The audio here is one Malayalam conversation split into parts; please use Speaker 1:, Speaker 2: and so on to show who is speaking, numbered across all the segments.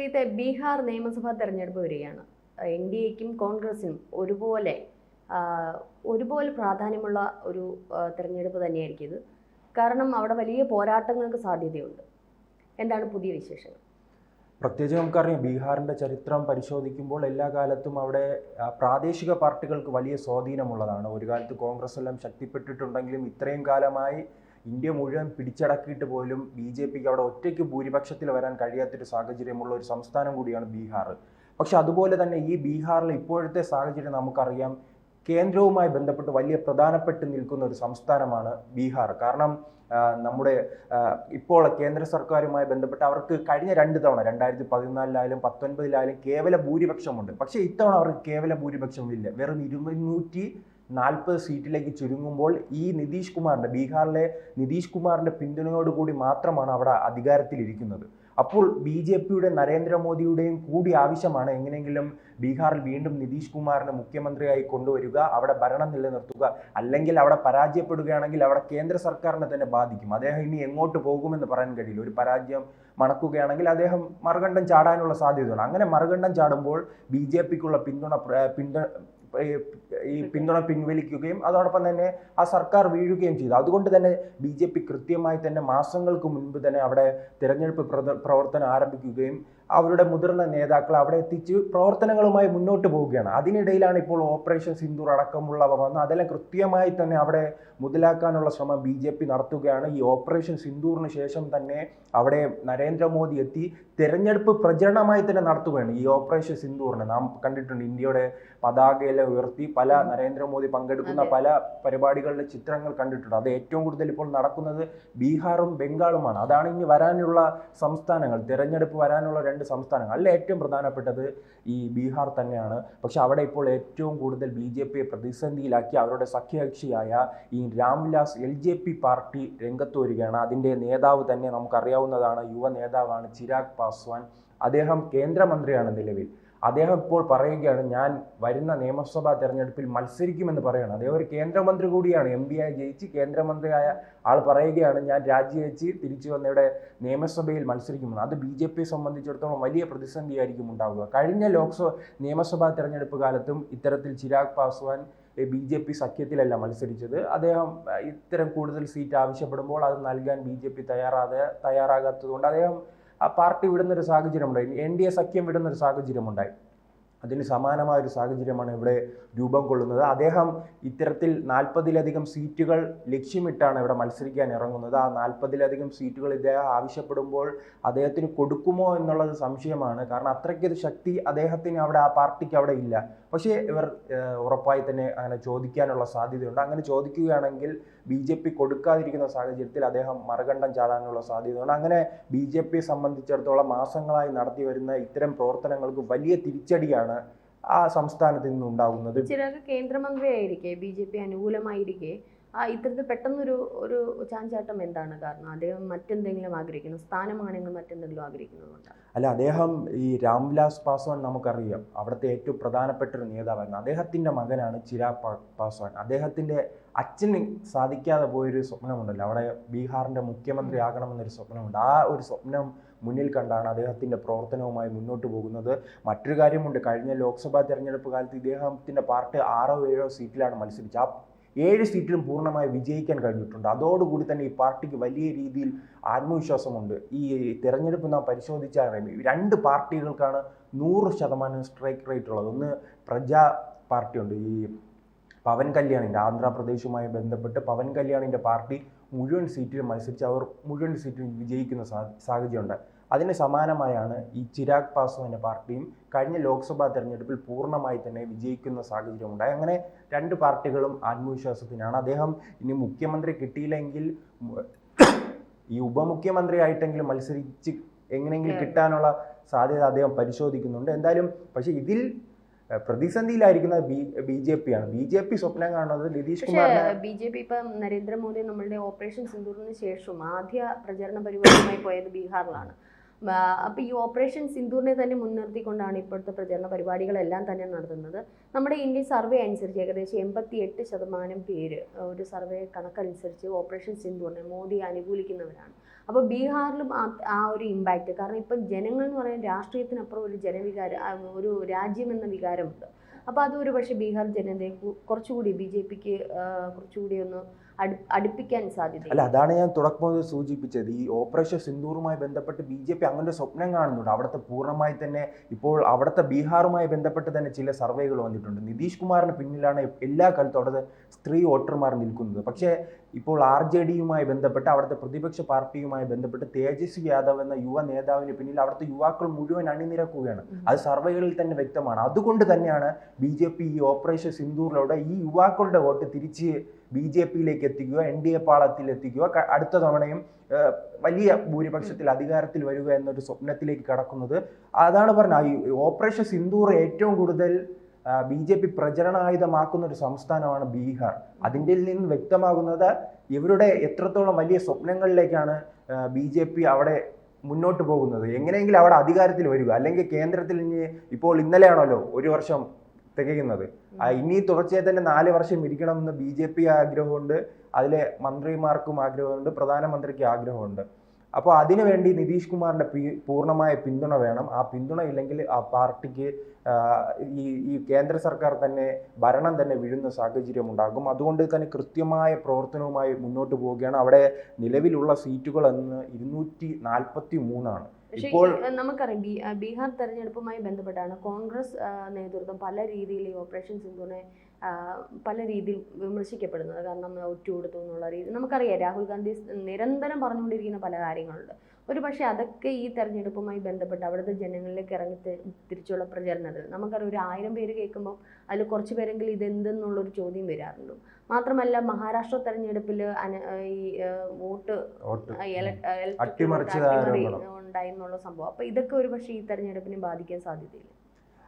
Speaker 1: ശ്രീത്തെ ബീഹാർ നിയമസഭാ തെരഞ്ഞെടുപ്പ് വരികയാണ്. എൻ ഡി എക്കും കോൺഗ്രസിനും ഒരുപോലെ പ്രാധാന്യമുള്ള ഒരു തെരഞ്ഞെടുപ്പ് തന്നെയായിരിക്കും ഇത്. കാരണം അവിടെ വലിയ പോരാട്ടങ്ങൾക്ക് സാധ്യതയുണ്ട്. എന്താണ് പുതിയ വിശേഷങ്ങൾ?
Speaker 2: പ്രത്യേകിച്ച് നമുക്കറിയാം, ബീഹാറിൻ്റെ ചരിത്രം പരിശോധിക്കുമ്പോൾ എല്ലാ കാലത്തും അവിടെ പ്രാദേശിക പാർട്ടികൾക്ക് വലിയ സ്വാധീനമുള്ളതാണ്. ഒരു കാലത്ത് കോൺഗ്രസ് എല്ലാം ശക്തിപ്പെട്ടിട്ടുണ്ടെങ്കിലും ഇത്രയും കാലമായി ഇന്ത്യ മുഴുവൻ പിടിച്ചടക്കിയിട്ട് പോലും BJPക്ക് അവിടെ ഒറ്റയ്ക്ക് ഭൂരിപക്ഷത്തിൽ വരാൻ കഴിയാത്തൊരു സാഹചര്യമുള്ള ഒരു സംസ്ഥാനം കൂടിയാണ് ബീഹാർ. പക്ഷെ അതുപോലെ തന്നെ ഈ ബീഹാറിലെ ഇപ്പോഴത്തെ സാഹചര്യം നമുക്കറിയാം, കേന്ദ്രവുമായി ബന്ധപ്പെട്ട് വലിയ പ്രധാനപ്പെട്ട് നിൽക്കുന്ന ഒരു സംസ്ഥാനമാണ് ബീഹാർ. കാരണം നമ്മുടെ ഇപ്പോൾ കേന്ദ്ര സർക്കാരുമായി ബന്ധപ്പെട്ട് അവർക്ക് കഴിഞ്ഞ 2 തവണ 2014 19 കേവല ഭൂരിപക്ഷമുണ്ട്. പക്ഷേ ഇത്തവണ അവർക്ക് കേവല ഭൂരിപക്ഷമില്ല. വെറും 240 സീറ്റിലേക്ക് ചുരുങ്ങുമ്പോൾ ഈ ബീഹാറിലെ നിതീഷ് കുമാറിന്റെ പിന്തുണയോടുകൂടി മാത്രമാണ് അവിടെ അധികാരത്തിലിരിക്കുന്നത്. അപ്പോൾ BJPയുടെ നരേന്ദ്രമോദിയുടെയും കൂടി ആവശ്യമാണ് എങ്ങനെയെങ്കിലും ബീഹാറിൽ വീണ്ടും നിതീഷ് കുമാറിനെ മുഖ്യമന്ത്രിയായി കൊണ്ടുവരിക, അവിടെ ഭരണം നിലനിർത്തുക. അല്ലെങ്കിൽ അവിടെ പരാജയപ്പെടുകയാണെങ്കിൽ അവിടെ കേന്ദ്ര സർക്കാരിനെ തന്നെ ബാധിക്കും. അദ്ദേഹം ഇനി എങ്ങോട്ട് പോകുമെന്ന് പറയാൻ കഴിയില്ല. ഒരു പരാജയം മണക്കുകയാണെങ്കിൽ അദ്ദേഹം മറുകണ്ഠം ചാടാനുള്ള സാധ്യതയുണ്ട്. അങ്ങനെ മറുകണ്ഠം ചാടുമ്പോൾ BJPക്കുള്ള പിന്തുണ പിൻവലിക്കുകയും അതോടൊപ്പം തന്നെ ആ സർക്കാർ വീഴുകയും ചെയ്തു. അതുകൊണ്ട് തന്നെ BJP കൃത്യമായി തന്നെ മാസങ്ങൾക്ക് മുൻപ് തന്നെ അവിടെ തിരഞ്ഞെടുപ്പ് പ്രവർത്തനം ആരംഭിക്കുകയും അവരുടെ മുതിർന്ന നേതാക്കൾ അവിടെ എത്തിച്ച് പ്രവർത്തനങ്ങളുമായി മുന്നോട്ട് പോവുകയാണ്. അതിനിടയിലാണ് ഇപ്പോൾ ഓപ്പറേഷൻ സിന്ദൂർ അടക്കമുള്ളവ വന്ന് അതെല്ലാം കൃത്യമായി തന്നെ അവിടെ മുതലാക്കാനുള്ള ശ്രമം BJP നടത്തുകയാണ്. ഈ ഓപ്പറേഷൻ സിന്ദൂറിന് ശേഷം തന്നെ അവിടെ നരേന്ദ്രമോദി എത്തി തെരഞ്ഞെടുപ്പ് പ്രചരണമായി തന്നെ നടത്തുകയാണ്. ഈ ഓപ്പറേഷൻ സിന്ദൂറിനെ നാം കണ്ടിട്ടുണ്ട്, ഇന്ത്യയുടെ പതാകയെല്ലാം ഉയർത്തി പല നരേന്ദ്രമോദി പങ്കെടുക്കുന്ന പല പരിപാടികളുടെ ചിത്രങ്ങൾ കണ്ടിട്ടുണ്ട്. അത് ഏറ്റവും കൂടുതൽ ഇപ്പോൾ നടക്കുന്നത് ബീഹാറും ബംഗാളുമാണ്. അതാണ് ഇനി വരാനുള്ള സംസ്ഥാനങ്ങൾ, തെരഞ്ഞെടുപ്പ് വരാനുള്ള 2 സംസ്ഥാനങ്ങൾ. അതിൽ ഏറ്റവും പ്രധാനപ്പെട്ടത് ഈ ബീഹാർ തന്നെയാണ്. പക്ഷെ അവിടെ ഇപ്പോൾ ഏറ്റവും കൂടുതൽ BJPയെ പ്രതിസന്ധിയിലാക്കി അവരുടെ സഖ്യകക്ഷിയായ ഈ രാംവിലാസ് LJP പാർട്ടി രംഗത്ത് വരികയാണ്. അതിൻ്റെ നേതാവ് തന്നെ നമുക്കറിയാവുന്നതാണ്, യുവ നേതാവാണ് ചിരാഗ് പാസ്വാൻ. അദ്ദേഹം കേന്ദ്രമന്ത്രിയാണ് നിലവിൽ. അദ്ദേഹം ഇപ്പോൾ പറയുകയാണ്, ഞാൻ വരുന്ന നിയമസഭാ തെരഞ്ഞെടുപ്പിൽ മത്സരിക്കുമെന്ന് പറയുകയാണ്. അദ്ദേഹം ഒരു കേന്ദ്രമന്ത്രി കൂടിയാണ്, MP ആയി ജയിച്ച് കേന്ദ്രമന്ത്രിയായ ആൾ പറയുകയാണ്, ഞാൻ രാജിവെച്ച് തിരിച്ചു വന്ന ഇവിടെ നിയമസഭയിൽ മത്സരിക്കുമെന്ന്. അത് BJPയെ സംബന്ധിച്ചിടത്തോളം വലിയ പ്രതിസന്ധിയായിരിക്കും ഉണ്ടാവുക. കഴിഞ്ഞ നിയമസഭാ തെരഞ്ഞെടുപ്പ് കാലത്തും ഇത്തരത്തിൽ ചിരാഗ് പാസ്വാൻ BJP സഖ്യത്തിലല്ല മത്സരിച്ചത്. അദ്ദേഹം ഇത്തരം കൂടുതൽ സീറ്റ് ആവശ്യപ്പെടുമ്പോൾ അത് നൽകാൻ BJP തയ്യാറാകാത്തത് കൊണ്ട് അദ്ദേഹം ആ പാർട്ടി വിടുന്നൊരു സാഹചര്യമുണ്ടായി, NDA സഖ്യം വിടുന്നൊരു സാഹചര്യമുണ്ടായി. അതിന് സമാനമായ ഒരു സാഹചര്യമാണ് ഇവിടെ രൂപം കൊള്ളുന്നത്. അദ്ദേഹം ഇത്തരത്തിൽ 40-ലധികം സീറ്റുകൾ ലക്ഷ്യമിട്ടാണ് ഇവിടെ മത്സരിക്കാൻ ഇറങ്ങുന്നത്. ആ 40-ലധികം സീറ്റുകൾ ഇദ്ദേഹം ആവശ്യപ്പെടുമ്പോൾ അദ്ദേഹത്തിന് കൊടുക്കുമോ എന്നുള്ളത് സംശയമാണ്. കാരണം അത്രയ്ക്കൊരു ശക്തി അദ്ദേഹത്തിന് അവിടെ, ആ പാർട്ടിക്ക് അവിടെ ഇല്ല. പക്ഷേ ഇവർ ഉറപ്പായി തന്നെ അങ്ങനെ ചോദിക്കാനുള്ള സാധ്യതയുണ്ട്. അങ്ങനെ ചോദിക്കുകയാണെങ്കിൽ BJP കൊടുക്കാതിരിക്കുന്ന സാഹചര്യത്തിൽ അദ്ദേഹം മറുകണ്ഠം ചാടാനുള്ള സാധ്യതയുണ്ട്. അങ്ങനെ BJPയെ സംബന്ധിച്ചിടത്തോളം മാസങ്ങളായി നടത്തി വരുന്ന ഇത്തരം പ്രവർത്തനങ്ങൾക്ക് വലിയ തിരിച്ചടിയാണ് ആ സംസ്ഥാനത്ത് നിന്ന് ഉണ്ടാകുന്നത്.
Speaker 1: ചിലർക്ക് കേന്ദ്രമന്ത്രിയായിരിക്കെ BJP അനുകൂലമായിരിക്കെ ഇത്തരത്തിൽ പെട്ടെന്നൊരു ചാഞ്ചാട്ടം എന്താണ് കാരണം? അദ്ദേഹം മറ്റെന്തെങ്കിലും ആഗ്രഹിക്കുന്നു, സ്ഥാനമാനങ്ങൾ മറ്റെന്തെങ്കിലും ആഗ്രഹിക്കുന്നുണ്ടോ?
Speaker 2: അല്ല, അദ്ദേഹം ഈ രാംവിലാസ് പാസ്വാൻ നമുക്കറിയാം, അവിടുത്തെ ഏറ്റവും പ്രധാനപ്പെട്ട ഒരു നേതാവായിരുന്നു. അദ്ദേഹത്തിൻ്റെ മകനാണ് ചിരാഗ് പാസ്വാൻ. അദ്ദേഹത്തിൻ്റെ അച്ഛന് സാധിക്കാതെ പോയൊരു സ്വപ്നമുണ്ടല്ലോ, അവിടെ ബീഹാറിൻ്റെ മുഖ്യമന്ത്രി ആകണമെന്നൊരു സ്വപ്നമുണ്ട്. ആ ഒരു സ്വപ്നം മുന്നിൽ കണ്ടാണ് അദ്ദേഹത്തിൻ്റെ പ്രവർത്തനവുമായി മുന്നോട്ട് പോകുന്നത്. മറ്റൊരു കാര്യമുണ്ട്, കഴിഞ്ഞ ലോക്സഭാ തെരഞ്ഞെടുപ്പ് കാലത്ത് ഇദ്ദേഹത്തിൻ്റെ പാർട്ടി 6-7 സീറ്റിലാണ് മത്സരിച്ചത്. ആ 7 സീറ്റിലും പൂർണ്ണമായി വിജയിക്കാൻ കഴിഞ്ഞിട്ടുണ്ട്. അതോടുകൂടി തന്നെ ഈ പാർട്ടിക്ക് വലിയ രീതിയിൽ ആത്മവിശ്വാസമുണ്ട്. ഈ തെരഞ്ഞെടുപ്പ് നാം പരിശോധിച്ചാൽ 2 പാർട്ടികൾക്കാണ് 100% സ്ട്രൈക്ക് റേറ്റ് ഉള്ളത്. ഒന്ന് പ്രജാ പാർട്ടിയുണ്ട്, ഈ പവൻ കല്യാണിൻ്റെ, ആന്ധ്രാപ്രദേശുമായി ബന്ധപ്പെട്ട് പവൻ കല്യാണിൻ്റെ പാർട്ടി മുഴുവൻ സീറ്റിലും മത്സരിച്ച് അവർ മുഴുവൻ സീറ്റിലും വിജയിക്കുന്ന സാഹചര്യമുണ്ട്. അതിന് സമാനമായാണ് ഈ ചിരാഗ് പാസ്വാന്റെ പാർട്ടിയും കഴിഞ്ഞ ലോക്സഭാ തെരഞ്ഞെടുപ്പിൽ പൂർണ്ണമായി തന്നെ വിജയിക്കുന്ന സാഹചര്യമുണ്ടായി. അങ്ങനെ 2 പാർട്ടികളും ആത്മവിശ്വാസത്തിനാണ്. അദ്ദേഹം ഇനി മുഖ്യമന്ത്രി കിട്ടിയില്ലെങ്കിൽ ഈ ഉപമുഖ്യമന്ത്രി ആയിട്ടെങ്കിലും മത്സരിച്ച് എങ്ങനെയെങ്കിലും കിട്ടാനുള്ള സാധ്യത അദ്ദേഹം പരിശോധിക്കുന്നുണ്ട്. എന്തായാലും പക്ഷെ ഇതിൽ പ്രതിസന്ധിയിലായിരിക്കുന്ന BJPയാണ്. BJP സ്വപ്നം കാണുന്നത് നിതീഷ് കുമാറിനെ.
Speaker 1: BJP ഇപ്പം നരേന്ദ്രമോദി നമ്മളുടെ ഓപ്പറേഷൻ സിന്ദൂറിന് ശേഷം ആദ്യ പ്രചരണ പരിപാടിയുമായി പോയത് ബീഹാറിലാണ്. അപ്പോൾ ഈ ഓപ്പറേഷൻ സിന്ദൂറിനെ തന്നെ മുൻനിർത്തിക്കൊണ്ടാണ് ഇപ്പോഴത്തെ പ്രചരണ പരിപാടികളെല്ലാം തന്നെ നടത്തുന്നത്. നമ്മുടെ ഇന്ത്യൻ സർവേ അനുസരിച്ച് ഏകദേശം 88% പേര്, ഒരു സർവേ കണക്കനുസരിച്ച് ഓപ്പറേഷൻ സിന്ദൂറിനെ മോദിയെ അനുകൂലിക്കുന്നവരാണ്. അപ്പോൾ ബീഹാറിലും ആ ഒരു ഇമ്പാക്റ്റ്, കാരണം ഇപ്പം ജനങ്ങൾ എന്ന് പറയുന്നത് രാഷ്ട്രീയത്തിനപ്പുറം ഒരു ജനവികാരം, ഒരു രാജ്യം എന്ന വികാരമുണ്ട്. അപ്പോൾ അതൊരു പക്ഷേ ബീഹാർ ജനതയെ കുറച്ചുകൂടി BJPക്ക് കുറച്ചുകൂടി ഒന്ന് അടുപ്പിക്കാൻ സാധ്യത.
Speaker 2: അല്ല, അതാണ് ഞാൻ തുടക്കം മുതൽ സൂചിപ്പിച്ചത്. ഈ ഓപ്പറേഷൻ സിന്ദൂറുമായി ബന്ധപ്പെട്ട് BJP അങ്ങനെ ഒരു സ്വപ്നം കാണുന്നുണ്ട്. അവിടുത്തെ പൂർണ്ണമായി തന്നെ ഇപ്പോൾ അവിടുത്തെ ബീഹാറുമായി ബന്ധപ്പെട്ട് തന്നെ ചില സർവേകൾ വന്നിട്ടുണ്ട്. നിതീഷ് കുമാറിന് പിന്നിലാണ് എല്ലാ കാലത്തും അവിടുത്തെ സ്ത്രീ വോട്ടർമാർ നിൽക്കുന്നത്. പക്ഷേ ഇപ്പോൾ RJDയുമായി ബന്ധപ്പെട്ട് അവിടുത്തെ പ്രതിപക്ഷ പാർട്ടിയുമായി ബന്ധപ്പെട്ട് തേജസ്വി യാദവ് എന്ന യുവ നേതാവിന് പിന്നിൽ അവിടുത്തെ യുവാക്കൾ മുഴുവൻ അണിനിരക്കുകയാണ്. അത് സർവേകളിൽ തന്നെ വ്യക്തമാണ്. അതുകൊണ്ട് തന്നെയാണ് BJP ഈ ഓപ്പറേഷൻ സിന്ദൂറിലൂടെ ഈ യുവാക്കളുടെ വോട്ട് തിരിച്ച് BJPയിലേക്ക് എത്തിക്കുക, NDA പാളത്തിൽ എത്തിക്കുക, അടുത്ത തവണയും വലിയ ഭൂരിപക്ഷത്തിൽ അധികാരത്തിൽ വരിക എന്നൊരു സ്വപ്നത്തിലേക്ക് കടക്കുന്നത്. അതാണ് പറഞ്ഞത്, ഈ ഓപ്പറേഷൻ സിന്ദൂർ ഏറ്റവും കൂടുതൽ BJP പ്രചരണായുധമാക്കുന്ന ഒരു സംസ്ഥാനമാണ് ബീഹാർ. അതിൻ്റെ നിന്ന് വ്യക്തമാകുന്നത് ഇവരുടെ എത്രത്തോളം വലിയ സ്വപ്നങ്ങളിലേക്കാണ് BJP അവിടെ മുന്നോട്ട് പോകുന്നത്. എങ്ങനെയെങ്കിലും അവിടെ അധികാരത്തിൽ വരിക, അല്ലെങ്കിൽ കേന്ദ്രത്തിൽ ഇപ്പോൾ ഇന്നലെയാണല്ലോ 1 വർഷം തികയുന്നത്. ഇനി തുടർച്ചയായി തന്നെ 4 വർഷം ഇരിക്കണമെന്ന് BJP ആഗ്രഹമുണ്ട്, അതിലെ മന്ത്രിമാർക്കും ആഗ്രഹമുണ്ട്, പ്രധാനമന്ത്രിക്ക് ആഗ്രഹമുണ്ട്. അപ്പോൾ അതിനുവേണ്ടി നിതീഷ് കുമാറിന്റെ പൂർണ്ണമായ പിന്തുണ വേണം. ആ പിന്തുണ ഇല്ലെങ്കിൽ ആ പാർട്ടിക്ക് ഈ കേന്ദ്ര സർക്കാർ തന്നെ ഭരണം തന്നെ വീഴുന്ന സാഹചര്യം ഉണ്ടാകും. അതുകൊണ്ട് തന്നെ കൃത്യമായ പ്രവർത്തനവുമായി മുന്നോട്ട് പോവുകയാണ്. അവിടെ നിലവിലുള്ള സീറ്റുകൾ എന്ന് 243 ഇപ്പോൾ
Speaker 1: നമുക്കറിയാം. ബീഹാർ തെരഞ്ഞെടുപ്പുമായി ബന്ധപ്പെട്ടാണ് കോൺഗ്രസ് നേതൃത്വം പല രീതിയിൽ ഈ ഓപ്പറേഷൻ സിന്ദൂറിനെ പല രീതിയിൽ വിമർശിക്കപ്പെടുന്നത്. കാരണം ഒറ്റുകൊടുത്തു എന്നുള്ള രീതി നമുക്കറിയാം. രാഹുൽ ഗാന്ധി നിരന്തരം പറഞ്ഞുകൊണ്ടിരിക്കുന്ന പല കാര്യങ്ങളുണ്ട്. ഒരു പക്ഷേ അതൊക്കെ ഈ തെരഞ്ഞെടുപ്പുമായി ബന്ധപ്പെട്ട് അവിടുത്തെ ജനങ്ങളിലേക്ക് ഇറങ്ങി തിരിച്ചുള്ള പ്രചരണത്തിൽ നമുക്കറിയാം, ഒരു 1000 പേര് കേൾക്കുമ്പോൾ അതിൽ കുറച്ച് പേരെങ്കിലും ഇതെന്തെന്നുള്ളൊരു ചോദ്യം വരാറുണ്ട്. മാത്രമല്ല മഹാരാഷ്ട്ര തെരഞ്ഞെടുപ്പിൽ ഈ വോട്ട് ഉണ്ടായി എന്നുള്ള സംഭവം. അപ്പോൾ ഇതൊക്കെ ഒരു പക്ഷേ ഈ തെരഞ്ഞെടുപ്പിനെ ബാധിക്കാൻ സാധ്യതയില്ല.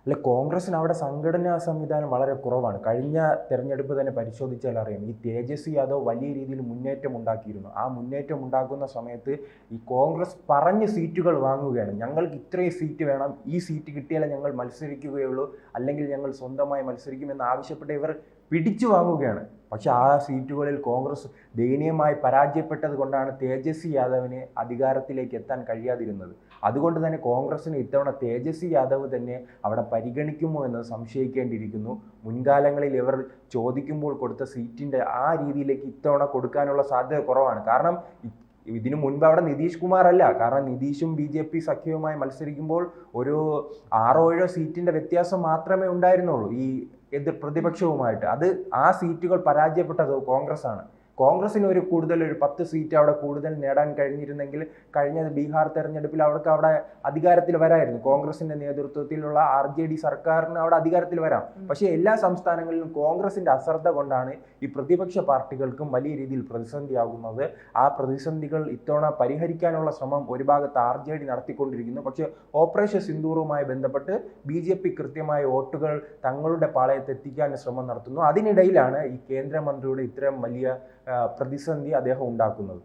Speaker 2: അല്ല, കോൺഗ്രസിന് അവിടെ സംഘടനാ സംവിധാനം വളരെ കുറവാണ്. കഴിഞ്ഞ തെരഞ്ഞെടുപ്പ് തന്നെ പരിശോധിച്ചാൽ അറിയാം, ഈ തേജസ്വി യാദവ് വലിയ രീതിയിൽ മുന്നേറ്റം ഉണ്ടാക്കിയിരുന്നു. ആ മുന്നേറ്റം ഉണ്ടാക്കുന്ന സമയത്ത് ഈ കോൺഗ്രസ് പറഞ്ഞ് സീറ്റുകൾ വാങ്ങുകയാണ്. ഞങ്ങൾക്ക് ഇത്രയും സീറ്റ് വേണം, ഈ സീറ്റ് കിട്ടിയാലേ ഞങ്ങൾ മത്സരിക്കുകയുള്ളൂ, അല്ലെങ്കിൽ ഞങ്ങൾ സ്വന്തമായി മത്സരിക്കുമെന്ന് ആവശ്യപ്പെട്ട് ഇവർ പിടിച്ചു വാങ്ങുകയാണ്. പക്ഷെ ആ സീറ്റുകളിൽ കോൺഗ്രസ് ദയനീയമായി പരാജയപ്പെട്ടത് കൊണ്ടാണ് തേജസ്വി യാദവിന് അധികാരത്തിലേക്ക് എത്താൻ കഴിയാതിരുന്നത്. അതുകൊണ്ട് തന്നെ കോൺഗ്രസിന് ഇത്തവണ തേജസ്വി യാദവ് തന്നെ അവിടെ പരിഗണിക്കുമോ എന്ന് സംശയിക്കേണ്ടിയിരിക്കുന്നു. മുൻകാലങ്ങളിൽ ഇവർ ചോദിക്കുമ്പോൾ കൊടുത്ത സീറ്റിൻ്റെ ആ രീതിയിലേക്ക് ഇത്തവണ കൊടുക്കാനുള്ള സാധ്യത കുറവാണ്. കാരണം ഇതിനു മുൻപ് അവിടെ നിതീഷ് കുമാർ അല്ല, കാരണം നിതീഷും BJP സഖ്യവുമായി മത്സരിക്കുമ്പോൾ ഒരു 6-7 സീറ്റിൻ്റെ വ്യത്യാസം മാത്രമേ ഉണ്ടായിരുന്നുള്ളൂ ഈ എതിർ പ്രതിപക്ഷവുമായിട്ട്. ആ സീറ്റുകൾ പരാജയപ്പെട്ടത് കോൺഗ്രസ് ആണ്. കോൺഗ്രസിന് ഒരു 10 സീറ്റ് അവിടെ കൂടുതൽ നേടാൻ കഴിഞ്ഞിരുന്നെങ്കിൽ കഴിഞ്ഞ ബീഹാർ തെരഞ്ഞെടുപ്പിൽ അവർക്ക് അവിടെ അധികാരത്തിൽ വരായിരുന്നു. കോൺഗ്രസിന്റെ നേതൃത്വത്തിലുള്ള RJD സർക്കാരിന് അവിടെ അധികാരത്തിൽ വരാം. പക്ഷേ എല്ലാ സംസ്ഥാനങ്ങളിലും കോൺഗ്രസിന്റെ അശ്രദ്ധ കൊണ്ടാണ് ഈ പ്രതിപക്ഷ പാർട്ടികൾക്കും വലിയ രീതിയിൽ പ്രതിസന്ധിയാകുന്നത്. ആ പ്രതിസന്ധികൾ ഇത്തവണ പരിഹരിക്കാനുള്ള ശ്രമം ഒരു ഭാഗത്ത് RJD നടത്തിക്കൊണ്ടിരിക്കുന്നു. പക്ഷേ ഓപ്പറേഷൻ സിന്ദൂറുമായി ബന്ധപ്പെട്ട് BJP കൃത്യമായ വോട്ടുകൾ തങ്ങളുടെ പാളയത്ത് എത്തിക്കാൻ ശ്രമം നടത്തുന്നു. അതിനിടയിലാണ് ഈ കേന്ദ്രമന്ത്രിയുടെ ഇത്തരം വലിയ പ്രതിസന്ധി അദ്ദേഹം ഉണ്ടാക്കുന്നത്.